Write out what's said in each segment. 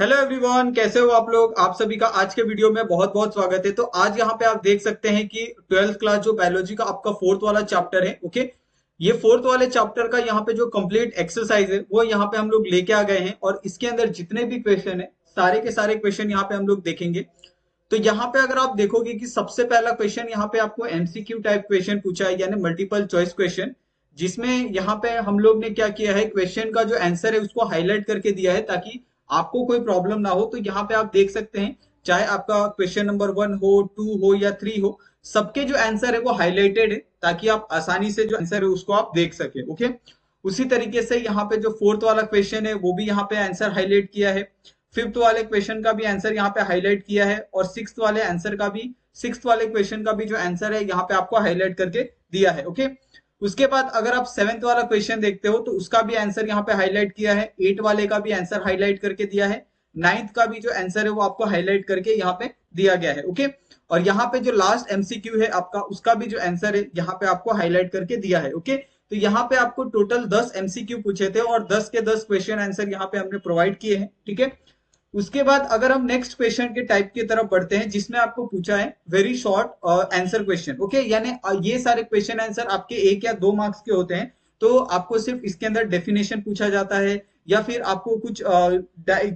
Hello everyone, कैसे हो आप लोग। आप सभी का आज के वीडियो में बहुत बहुत स्वागत है। तो आज यहाँ पे आप देख सकते हैं कि 12th क्लास जो बायोलॉजी का आपका फोर्थ वाला चैप्टर है। ओके, ये फोर्थ वाले चैप्टर का यहाँ पे जो कंप्लीट एक्सरसाइज है वो यहाँ पे हम लोग लेके आ गए हैं और इसके अंदर जितने भी क्वेश्चन है सारे के सारे क्वेश्चन यहाँ पे हम लोग देखेंगे। तो यहाँ पे अगर आप देखोगे कि सबसे पहला क्वेश्चन यहाँ पे आपको एमसीक्यू टाइप क्वेश्चन पूछा है, यानी मल्टीपल चॉइस क्वेश्चन, जिसमें यहाँ पे हम लोग ने क्या किया है, क्वेश्चन का जो आंसर है उसको हाईलाइट करके दिया है ताकि आपको कोई प्रॉब्लम ना हो। तो यहाँ पे आप देख सकते हैं, चाहे आपका क्वेश्चन नंबर 1 हो, 2 हो या 3 हो, सबके जो आंसर है वो हाईलाइटेड है ताकि आप आसानी से जो आंसर है उसको आप देख सके। ओके, उसी तरीके से यहाँ पे जो फोर्थ वाला क्वेश्चन है वो भी यहाँ पे आंसर हाईलाइट किया है। फिफ्थ वाले क्वेश्चन का भी आंसर यहाँ पे हाईलाइट किया है और सिक्स्थ वाले क्वेश्चन का भी जो आंसर है यहाँ पे आपको हाईलाइट करके दिया है। ओके, उसके बाद अगर आप सेवेंथ वाला क्वेश्चन देखते हो तो उसका भी आंसर यहाँ पे हाईलाइट किया है, एट वाले का भी आंसर हाईलाइट करके दिया है, नाइन्थ का भी जो आंसर है वो आपको हाईलाइट करके यहाँ पे दिया गया है। ओके, और यहाँ पे जो लास्ट एमसीक्यू है आपका, उसका भी जो आंसर है यहाँ पे आपको हाईलाइट करके दिया है। ओके, तो यहाँ पे आपको टोटल 10 एमसीक्यू पूछे थे और 10 के 10 क्वेश्चन आंसर यहाँ पे हमने प्रोवाइड किए हैं। ठीक है, उसके बाद अगर हम नेक्स्ट क्वेश्चन के टाइप की तरफ बढ़ते हैं, जिसमें आपको पूछा है very short answer question. Okay, यानी ये सारे क्वेश्चन आंसर आपके 1 या 2 मार्क्स के होते हैं। तो आपको सिर्फ इसके अंदर डेफिनेशन पूछा जाता है या फिर आपको कुछ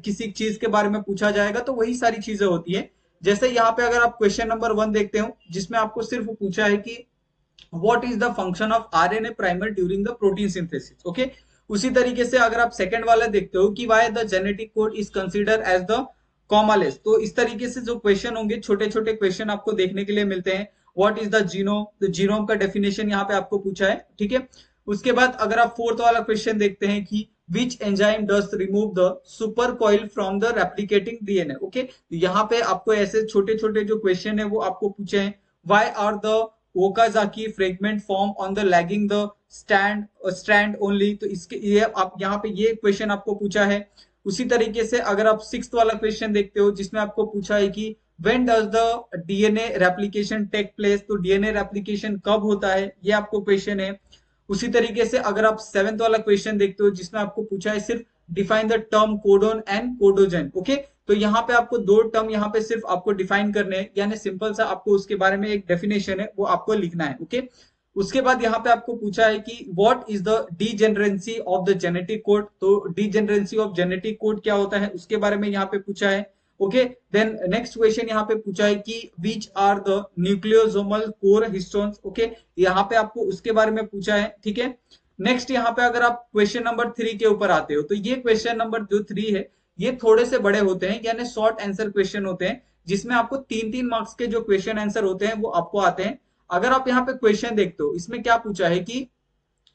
किसी चीज के बारे में पूछा जाएगा, तो वही सारी चीजें होती है। जैसे यहाँ पे अगर आप क्वेश्चन नंबर 1 देखते हो, जिसमें आपको सिर्फ पूछा है कि what is the function of RNA primer during the protein synthesis. Okay, उसी तरीके से अगर आप सेकंड वाला देखते हो कि why the genetic code is consider as the commaless, तो इस तरीके से जो क्वेश्चन होंगे, छोटे छोटे क्वेश्चन आपको देखने के लिए मिलते हैं। व्हाट इज द जीनोम, तो जीनोम का डेफिनेशन यहाँ पे आपको पूछा है। ठीक है, उसके बाद अगर आप फोर्थ वाला क्वेश्चन देखते हैं कि which enzyme does remove the super coil from the replicating DNA. Okay, यहाँ पे आपको ऐसे छोटे छोटे जो क्वेश्चन है वो आपको पूछे हैं। Why are the Okazaki fragment form on the lagging the strand only, तो इसके ये आप यहाँ पे ये क्वेश्चन आपको पूछा है। उसी तरीके से अगर आप सिक्स्थ वाला क्वेश्चन देखते हो, जिसमें आपको पूछा है कि when does the DNA replication take place, तो डीएनए रेप्लिकेशन कब होता है, ये आपको क्वेश्चन है। उसी तरीके से अगर आप सेवेंथ वाला क्वेश्चन देखते हो, जिसमें आपको पूछा है सिर्फ define the term codon and codogen. Okay, तो यहाँ पे आपको दो टर्म यहाँ पे सिर्फ आपको डिफाइन करने हैं, यानी सिंपल सा आपको उसके बारे में एक डेफिनेशन है वो आपको लिखना है। ओके, उसके बाद यहाँ पे आपको पूछा है कि what is the degeneracy of the genetic code, तो डीजेनरेंसी ऑफ जेनेटिक कोड क्या होता है उसके बारे में यहाँ पे पूछा है। ओके, देन नेक्स्ट क्वेश्चन यहाँ पे पूछा है कि which are the nucleosomal core histones. Okay, यहाँ पे आपको उसके बारे में पूछा है। ठीक है, नेक्स्ट यहाँ पे अगर आप क्वेश्चन नंबर 3 के ऊपर आते हो, तो ये क्वेश्चन नंबर जो 3 है ये थोड़े से बड़े होते हैं, यानी शॉर्ट आंसर क्वेश्चन होते हैं, जिसमें आपको 3-3 मार्क्स के जो क्वेश्चन आंसर होते हैं वो आपको आते हैं। अगर आप यहाँ पे क्वेश्चन देखते हो, इसमें क्या पूछा है कि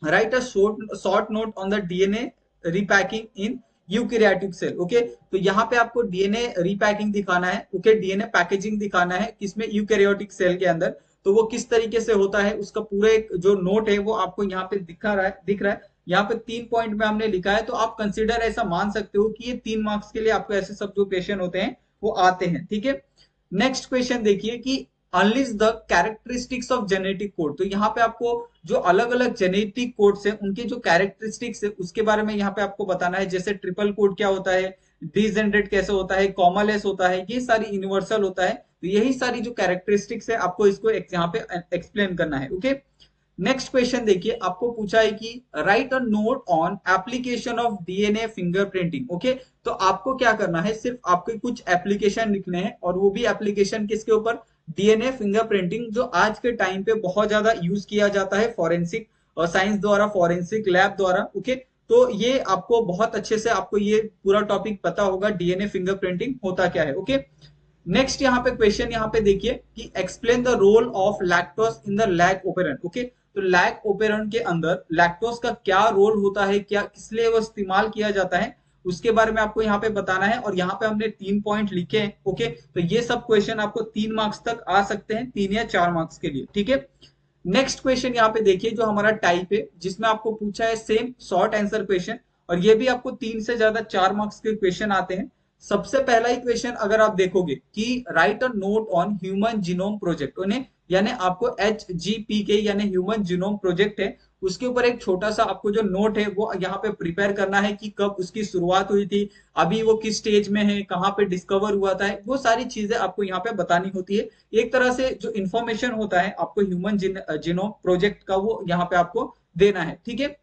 write a short note on the DNA repacking in eukaryotic cell. Okay, तो यहाँ पे आपको डीएनए रिपैकिंग दिखाना है। ओके, डीएनए पैकेजिंग दिखाना है किसमें, यूकैरियोटिक सेल के अंदर। तो वो किस तरीके से होता है उसका पूरा एक जो नोट है वो आपको यहाँ पे दिख रहा है। यहाँ पे 3 पॉइंट में हमने लिखा है, तो आप कंसिडर ऐसा मान सकते हो कि ये 3 मार्क्स के लिए आपको ऐसे सब जो क्वेश्चन होते हैं वो आते हैं। ठीक है, नेक्स्ट क्वेश्चन देखिए कि unlist the characteristics of genetic code, तो यहाँ पे आपको जो अलग अलग जेनेटिक कोड्स है उनके जो कैरेक्टरिस्टिक्स है उसके बारे में यहाँ पे आपको बताना है। जैसे ट्रिपल कोड क्या होता है, डिजेनरेट कैसे होता है, कॉमालेस होता है, ये सारी यूनिवर्सल होता है। तो यही सारी जो कैरेक्टरिस्टिक्स है आपको इसको यहाँ पे एक्सप्लेन करना है। ओके, नेक्स्ट क्वेश्चन देखिए, आपको पूछा है कि write a note on application of DNA fingerprinting. Okay, तो आपको क्या करना है, सिर्फ आपके कुछ एप्लीकेशन लिखने हैं और वो भी एप्लीकेशन किसके ऊपर, डीएनए फिंगरप्रिंटिंग, जो आज के टाइम पे बहुत ज्यादा यूज किया जाता है फॉरेंसिक और साइंस द्वारा, फॉरेंसिक लैब द्वारा। ओके, तो ये आपको बहुत अच्छे से आपको ये पूरा टॉपिक पता होगा, डीएनए फिंगरप्रिंटिंग होता क्या है। ओके, नेक्स्ट यहाँ पे क्वेश्चन यहाँ पे देखिए कि explain the role of lactose in the lac operon. Okay, तो लैग ओपेरेंट के अंदर लैक्टोज का क्या रोल होता है, क्या किस लिए वो इस्तेमाल किया जाता है, उसके बारे में आपको यहाँ पे बताना है। और यहाँ पे हमने 3 पॉइंट लिखे हैं। ओके, तो ये सब क्वेश्चन आपको 3 मार्क्स तक आ सकते हैं, 3 या 4 मार्क्स के लिए। ठीक है, नेक्स्ट क्वेश्चन यहाँ पे देखिए जो हमारा टाइप है, जिसमें आपको पूछा है सेम शॉर्ट आंसर क्वेश्चन, और ये भी आपको 3 से ज्यादा 4 मार्क्स के क्वेश्चन आते हैं। सबसे पहला ही क्वेश्चन अगर आप देखोगे कि write a note on human genome project, उन्हें यानी आपको HGPK यानी ह्यूमन जीनोम प्रोजेक्ट है उसके ऊपर एक छोटा सा आपको जो नोट है वो यहाँ पे प्रिपेयर करना है कि कब उसकी शुरुआत हुई थी, अभी वो किस स्टेज में है, कहाँ पे डिस्कवर हुआ था, वो सारी चीजें आपको यहाँ पे बतानी होती है। एक तरह से जो इन्फॉर्मेशन होता है आपको ह्यूमन जीनोम प्रोजेक्ट का, वो यहाँ पे आपको देना है, ठीक है।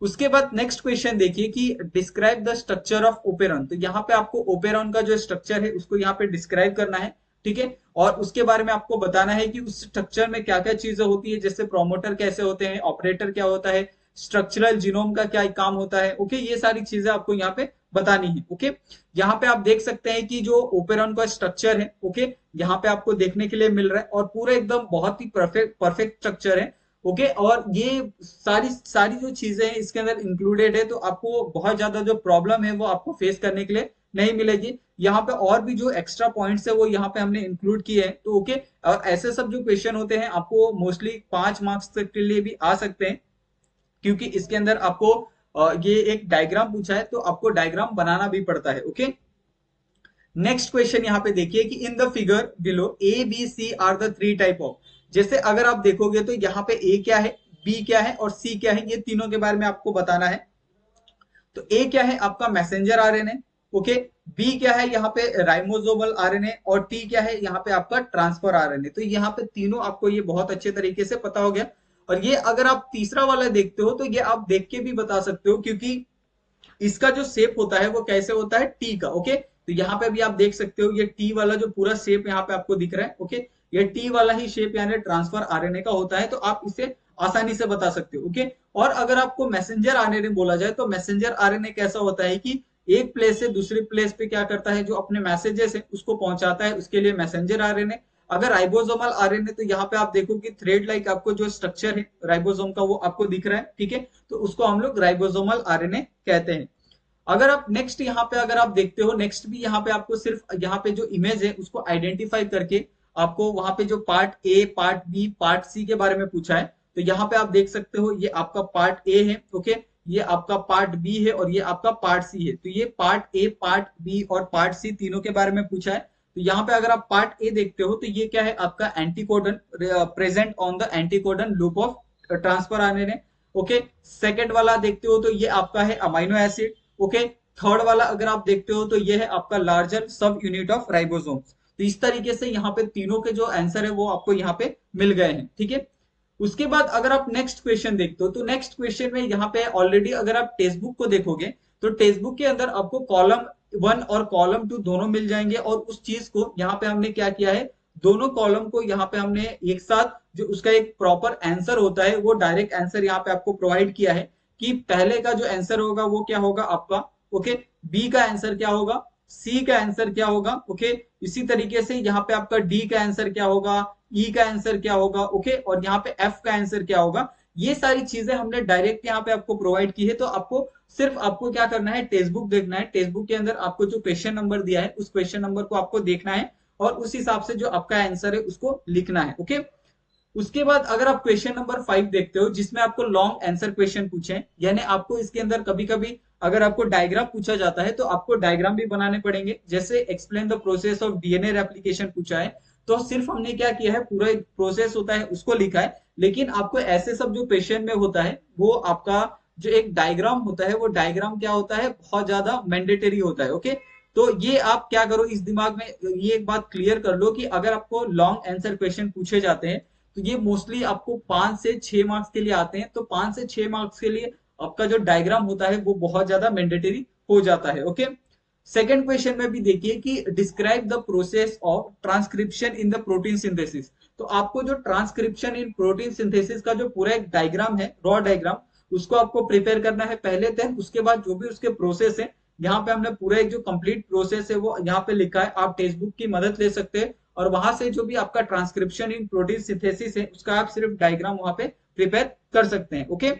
उसके बाद नेक्स्ट क्वेश्चन देखिए कि describe the structure of operon. तो यहाँ पे आपको ओपेरॉन का जो स्ट्रक्चर है उसको यहाँ पे डिस्क्राइब करना है, ठीक है। और उसके बारे में आपको बताना है कि उस स्ट्रक्चर में क्या क्या चीजें होती है, जैसे प्रोमोटर कैसे होते हैं, ऑपरेटर क्या होता है, स्ट्रक्चरल जीनोम का क्या काम होता है, ओके। ये सारी चीजें आपको यहाँ पे बतानी है, ओके। यहाँ पे आप देख सकते हैं कि जो ओपेरॉन का स्ट्रक्चर है, ओके, यहाँ पे आपको देखने के लिए मिल रहा है और पूरा एकदम बहुत ही परफेक्ट परफेक्ट स्ट्रक्चर है, ओके। और ये सारी सारी जो चीजें हैं इसके अंदर इंक्लूडेड है, तो आपको बहुत ज्यादा जो प्रॉब्लम है वो आपको फेस करने के लिए नहीं मिलेगी। यहाँ पे और भी जो एक्स्ट्रा पॉइंट्स है वो यहाँ पे हमने इंक्लूड किए हैं, तो ओके। और ऐसे सब जो क्वेश्चन होते हैं आपको मोस्टली 5 मार्क्स तक के लिए भी आ सकते हैं, क्योंकि इसके अंदर आपको ये एक डायग्राम पूछा है तो आपको डायग्राम बनाना भी पड़ता है, ओके। नेक्स्ट क्वेश्चन यहाँ पे देखिए कि in the figure below A B C are the 3 type of. जैसे अगर आप देखोगे तो यहाँ पे ए क्या है, बी क्या है और सी क्या है, ये तीनों के बारे में आपको बताना है। तो ए क्या है आपका मैसेंजर आरएनए, ओके। बी क्या है यहाँ पे राइबोसोमल आरएनए और टी क्या है यहाँ पे आपका ट्रांसफर आरएनए। तो यहाँ पे तीनों आपको ये बहुत अच्छे तरीके से पता हो गया। और ये अगर आप तीसरा वाला देखते हो तो ये आप देख के भी बता सकते हो, क्योंकि इसका जो शेप होता है वो कैसे होता है, टी का, ओके। तो यहाँ पे भी आप देख सकते हो ये टी वाला जो पूरा शेप यहाँ पे आपको दिख रहा है, ओके। ये टी वाला ही शेप यानी ट्रांसफर आरएनए का होता है, तो आप इसे आसानी से बता सकते हो, ओके। और अगर आपको मैसेंजर आरएनए बोला जाए तो मैसेंजर आरएनए कैसा होता है कि एक प्लेस से दूसरे प्लेस पे क्या करता है, जो अपने मैसेजेस है उसको पहुंचाता है, उसके लिए मैसेंजर आरएनए। अगर राइबोसोमल आरएनए तो यहाँ पे आप देखो कि थ्रेड लाइक आपको जो स्ट्रक्चर है राइबोसोम का वो आपको दिख रहा है, ठीक है। तो उसको हम लोग राइबोसोमल आरएनए कहते हैं। अगर आप नेक्स्ट यहाँ पे अगर आप देखते हो, नेक्स्ट भी यहाँ पे आपको सिर्फ यहाँ पे जो इमेज है उसको आइडेंटिफाई करके आपको वहां पे जो part A, part B, part C के बारे में पूछा है। तो यहाँ पे आप देख सकते हो ये आपका पार्ट ए है, ओके, ये आपका पार्ट बी है और ये आपका पार्ट सी है। तो ये पार्ट ए, पार्ट बी और पार्ट सी तीनों के बारे में पूछा है। तो यहाँ पे अगर आप पार्ट ए देखते हो तो ये क्या है आपका एंटीकोडन, present on the एंटीकोडन loop of transfer RNA, okay. Second वाला देखते हो तो ये आपका है अमाइनो एसिड, ओके। थर्ड वाला अगर आप देखते हो तो ये है आपका लार्जर सब यूनिट ऑफ राइबोसोम्स। तो इस तरीके से यहाँ पे तीनों के जो आंसर है वो आपको यहाँ पे मिल गए हैं, ठीक है। उसके बाद अगर आप नेक्स्ट क्वेश्चन देखते हो तो नेक्स्ट क्वेश्चन में यहाँ पे ऑलरेडी अगर आप टेक्स्ट बुक को देखोगे तो टेक्स्ट बुक के अंदर आपको कॉलम 1 और कॉलम 2 दोनों मिल जाएंगे। और उस चीज को यहाँ पे हमने क्या किया है, दोनों कॉलम को यहाँ पे हमने एक साथ जो उसका एक प्रॉपर आंसर होता है वो डायरेक्ट आंसर यहाँ पे आपको प्रोवाइड किया है कि पहले का जो आंसर होगा वो क्या होगा आपका, ओके, बी का आंसर क्या होगा, सी का आंसर क्या होगा, ओके। इसी तरीके से यहाँ पे आपका डी का आंसर क्या होगा, ई का आंसर क्या होगा, ओके, और यहाँ पे एफ का आंसर क्या होगा। ये सारी चीजें हमने डायरेक्ट यहाँ पे आपको प्रोवाइड की है। तो आपको सिर्फ आपको क्या करना है, टेक्स्ट बुक देखना है। टेक्स्ट बुक के अंदर आपको जो क्वेश्चन नंबर दिया है उस क्वेश्चन नंबर को आपको देखना है और उस हिसाब से जो आपका आंसर है उसको लिखना है, ओके। उसके बाद अगर आप क्वेश्चन नंबर 5 देखते हो जिसमें आपको लॉन्ग आंसर क्वेश्चन पूछे, यानी आपको इसके अंदर कभी कभी अगर आपको डायग्राम पूछा जाता है तो आपको डायग्राम भी बनाने पड़ेंगे। जैसे explain the process of DNA replication पूछा है तो सिर्फ हमने क्या किया है, पूरा एक प्रोसेस होता है उसको लिखा है। लेकिन आपको ऐसे सब जो क्वेश्चन में होता है वो आपका जो एक डायग्राम होता है वो डायग्राम क्या होता है, बहुत ज्यादा मैंडेटरी होता है, ओके। तो ये आप क्या करो, इस दिमाग में ये एक बात क्लियर कर लो कि अगर आपको लॉन्ग आंसर क्वेश्चन पूछे जाते हैं तो ये मोस्टली आपको 5 से 6 मार्क्स के लिए आते हैं। तो 5 से 6 मार्क्स के लिए आपका जो डायग्राम होता है वो बहुत ज्यादा मैंडेटरी हो जाता है, ओके। सेकंड क्वेश्चन में भी देखिए कि describe the process of transcription in the protein synthesis. तो आपको जो ट्रांसक्रिप्शन इन प्रोटीन सिंथेसिस का जो पूरा एक डायग्राम है, रॉ डायग्राम, उसको आपको प्रिपेयर करना है पहले। देन उसके बाद जो भी उसके प्रोसेस है, यहाँ पे हमने पूरा एक जो कंप्लीट प्रोसेस है वो यहाँ पे लिखा है। आप टेक्स्ट बुक की मदद ले सकते हैं और वहां से जो भी आपका ट्रांसक्रिप्शन इन प्रोटीन सिंथेसिस है उसका आप सिर्फ डायग्राम वहां पे प्रिपेयर कर सकते हैं, ओके।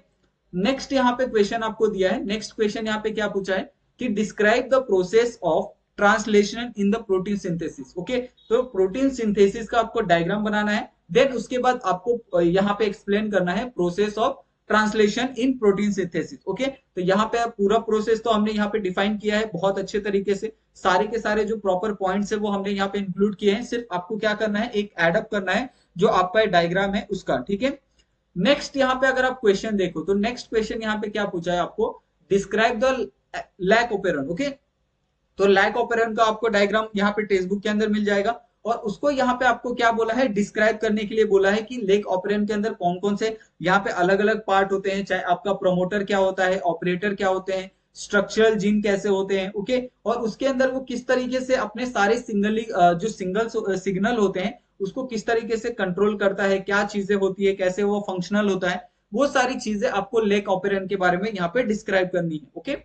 नेक्स्ट यहाँ पे क्वेश्चन आपको दिया है। नेक्स्ट क्वेश्चन यहाँ पे क्या पूछा है कि describe the process of translation in the protein synthesis, okay. तो प्रोटीन सिंथेसिस का आपको डायग्राम बनाना है। देन उसके बाद आपको यहाँ पे एक्सप्लेन करना है process of translation in protein synthesis, okay. तो यहाँ पे पूरा प्रोसेस तो हमने यहाँ पे डिफाइन किया है बहुत अच्छे तरीके से। सारे के सारे जो प्रॉपर पॉइंट्स है वो हमने यहाँ पे इंक्लूड किए हैं। सिर्फ आपको क्या करना है, एक एडअप करना है जो आपका डायग्राम है उसका, ठीक है। नेक्स्ट यहाँ पे अगर आप क्वेश्चन देखो तो नेक्स्ट क्वेश्चन यहाँ पे क्या पूछा है आपको, describe the lac operon. Okay, तो लैक ऑपरेंड का आपको डायग्राम यहाँ पे टेक्स्ट बुक के अंदर मिल जाएगा, और उसको यहाँ पे आपको क्या बोला है, डिस्क्राइब करने के लिए बोला है कि लेक ऑपरेंड के अंदर कौन कौन से यहाँ पे अलग अलग पार्ट होते हैं, चाहे आपका प्रोमोटर क्या होता है, ऑपरेटर क्या होते हैं, स्ट्रक्चरल जीन कैसे होते हैं। ओके, और उसके अंदर वो किस तरीके से अपने सारे जो सिंगल सिग्नल होते हैं उसको किस तरीके से कंट्रोल करता है, क्या चीजें होती है, कैसे वो फंक्शनल होता है, वो सारी चीजें आपको लेक ऑपरेंड के बारे में यहाँ पे डिस्क्राइब करनी है। ओके,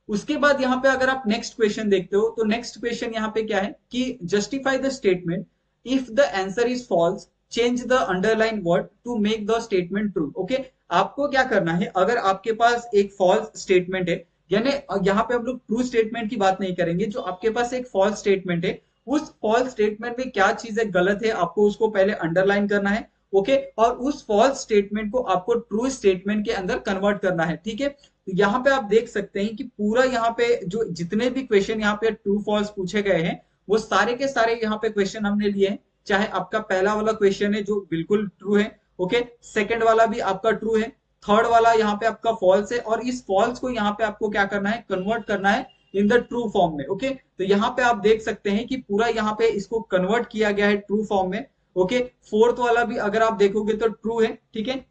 उसके बाद यहाँ पे अगर आप नेक्स्ट क्वेश्चन देखते हो तो नेक्स्ट क्वेश्चन यहाँ पे क्या है कि justify the statement, if the answer is false change the underline word to make the statement true. Okay, आपको क्या करना है, अगर आपके पास एक फॉल्स स्टेटमेंट है, यानी यहाँ पे हम लोग ट्रू स्टेटमेंट की बात नहीं करेंगे, जो आपके पास एक फॉल्स स्टेटमेंट है उस फॉल्स स्टेटमेंट में क्या चीजें गलत है आपको उसको पहले अंडरलाइन करना है। ओके, और उस फॉल्स स्टेटमेंट को आपको ट्रू स्टेटमेंट के अंदर कन्वर्ट करना है। ठीक है, तो यहाँ पे आप देख सकते हैं कि पूरा यहाँ पे जो जितने भी क्वेश्चन यहाँ पे ट्रू फॉल्स पूछे गए हैं वो सारे के सारे यहाँ पे क्वेश्चन हमने लिए हैं। चाहे आपका पहला वाला क्वेश्चन है जो बिल्कुल ट्रू है, ओके, सेकंड वाला भी आपका ट्रू है, थर्ड वाला यहाँ पे आपका फॉल्स है, और इस फॉल्स को यहाँ पे आपको क्या करना है, कन्वर्ट करना है इन द ट्रू फॉर्म में। ओके, तो यहाँ पे आप देख सकते हैं कि पूरा यहाँ पे इसको कन्वर्ट किया गया है ट्रू फॉर्म में। ओके, फोर्थ वाला भी अगर आप देखोगे तो ट्रू है। ठीक है,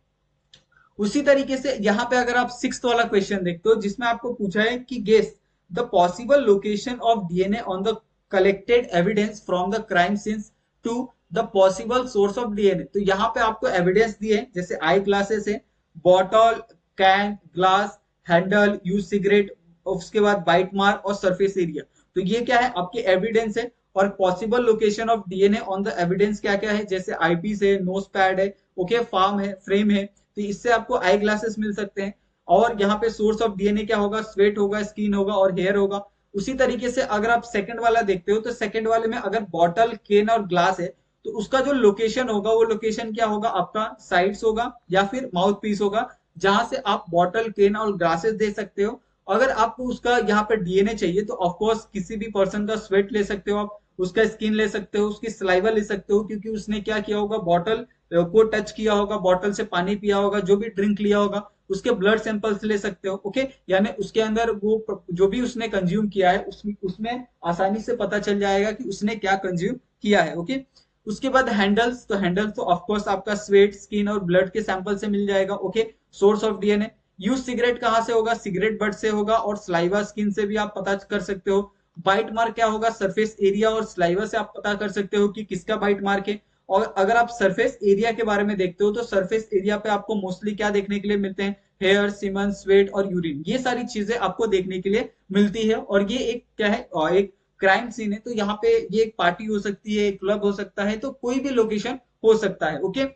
उसी तरीके से यहाँ पे अगर आप सिक्स्थ वाला क्वेश्चन देखते हो जिसमें आपको पूछा है कि guess the possible location of DNA on the collected evidence from the crime scenes to the possible source of DNA. तो यहाँ पे आपको एविडेंस दिए हैं, जैसे आई ग्लासेस है, bottle, can, glass, handle, use cigarette, उसके बाद बाइट मार्क और सरफेस एरिया। तो ये क्या है, आपके एविडेंस है। और possible location of DNA on the evidence क्या क्या है, जैसे आईपीस है, नोज पैड है, ओके, फार्म है, फ्रेम है, तो इससे आपको आई ग्लासेस मिल सकते हैं। और यहाँ पे सोर्स ऑफ डीएनए क्या होगा, स्वेट होगा, स्किन होगा और हेयर होगा। उसी तरीके से अगर आप सेकंड वाला देखते हो तो सेकंड वाले में अगर बॉटल, केन और ग्लास है तो उसका जो लोकेशन होगा वो लोकेशन क्या होगा, आपका साइड्स होगा या फिर माउथ पीस होगा, जहां से आप बॉटल, केन और ग्लासेस दे सकते हो। अगर आपको उसका यहाँ पे डीएनए चाहिए तो ऑफकोर्स किसी भी पर्सन का स्वेट ले सकते हो आप, उसका स्किन ले सकते हो, उसकी सलाइवा ले सकते हो, क्योंकि उसने क्या किया होगा, बॉटल को टच किया होगा, बॉटल से पानी पिया होगा, जो भी ड्रिंक लिया होगा, उसके ब्लड सैंपल्स ले सकते हो। ओके, यानी उसके अंदर वो जो भी उसने कंज्यूम किया है उसमें आसानी से पता चल जाएगा कि उसने क्या कंज्यूम किया है। ओके, उसके बाद हैंडल्स, तो हैंडल्स तो ऑफकोर्स आपका स्वेट, स्किन और ब्लड के सैंपल से मिल जाएगा। Okay, source of DNA. Use cigarette कहां से होगा, सिगरेट बट से होगा, और स्लाइवा, स्किन से भी आप पता कर सकते हो। बाइट मार्क क्या होगा, सरफेस एरिया और स्लाइवा से आप पता कर सकते हो कि किसका बाइट मार्क है। और अगर आप सरफेस एरिया के बारे में देखते हो तो सरफेस एरिया पे आपको मोस्टली क्या देखने के लिए मिलते हैं, हेयर, सीमन, स्वेट और यूरिन, ये सारी चीजें आपको देखने के लिए मिलती है। और ये एक क्या है, एक क्राइम सीन है, तो यहाँ पे ये एक पार्टी हो सकती है, एक क्लब हो सकता है, तो कोई भी लोकेशन हो सकता है। ओके,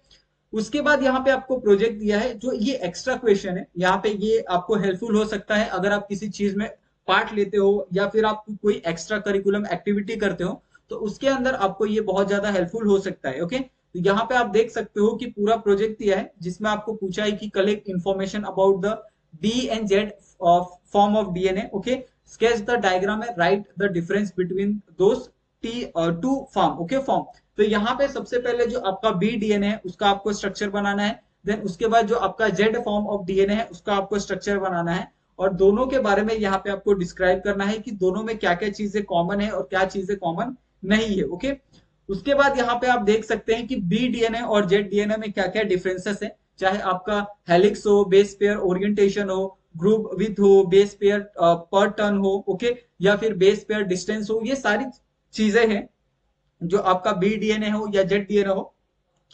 उसके बाद यहाँ पे आपको प्रोजेक्ट दिया है, जो ये एक्स्ट्रा क्वेश्चन है, यहाँ पे ये आपको हेल्पफुल हो सकता है अगर आप किसी चीज में पार्ट लेते हो या फिर आप कोई एक्स्ट्रा करिकुलम एक्टिविटी करते हो, तो उसके अंदर आपको ये बहुत ज्यादा हेल्पफुल हो सकता है। ओके, तो यहाँ पे आप देख सकते हो कि पूरा प्रोजेक्ट दिया है जिसमें आपको पूछा है कि collect information about the D and Z form of DNA. Okay, sketch the diagram and write the difference between those T two form. Okay, form, तो यहाँ पे सबसे पहले जो आपका बी डीएनए है उसका आपको स्ट्रक्चर बनाना है, देन उसके बाद जो आपका जेड फॉर्म ऑफ डीएनए है उसका आपको स्ट्रक्चर बनाना है, और दोनों के बारे में यहाँ पे आपको डिस्क्राइब करना है कि दोनों में क्या क्या चीजें कॉमन है और क्या चीजें कॉमन नहीं है। ओके, उसके बाद यहाँ पे आप देख सकते हैं कि बी डीएनए और जेड डीएनए में क्या क्या डिफरेंसेस है, चाहे आपका हेलिक्स हो, बेस पेयर ओरिएंटेशन हो, ग्रुप विथ हो, बेस पेयर पर टर्न हो, ओके, या फिर बेस पेयर डिस्टेंस हो, ये सारी चीजें हैं जो आपका बी डीएनए हो या जेड डीएनए हो,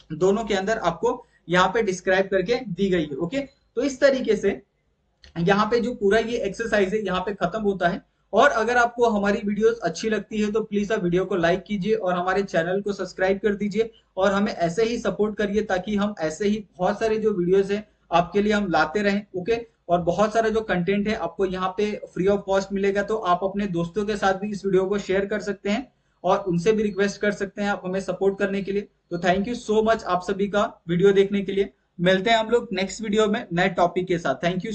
दोनों के अंदर आपको यहाँ पे डिस्क्राइब करके दी गई है। ओके, तो इस तरीके से यहाँ पे जो पूरा ये एक्सरसाइज है यहाँ पे खत्म होता है। और अगर आपको हमारी वीडियोस अच्छी लगती है तो प्लीज आप वीडियो को लाइक कीजिए और हमारे चैनल को सब्सक्राइब कर दीजिए, और हमें ऐसे ही सपोर्ट करिए ताकि हम ऐसे ही बहुत सारे जो वीडियोस हैं आपके लिए हम लाते रहें। ओके, और बहुत सारा जो कंटेंट है आपको यहाँ पे फ्री ऑफ कॉस्ट मिलेगा, तो आप अपने दोस्तों के साथ भी इस वीडियो को शेयर कर सकते हैं और उनसे भी रिक्वेस्ट कर सकते हैं आप हमें सपोर्ट करने के लिए। तो थैंक यू सो मच आप सभी का वीडियो देखने के लिए। मिलते हैं हम लोग नेक्स्ट वीडियो में नए टॉपिक के साथ। Thank you.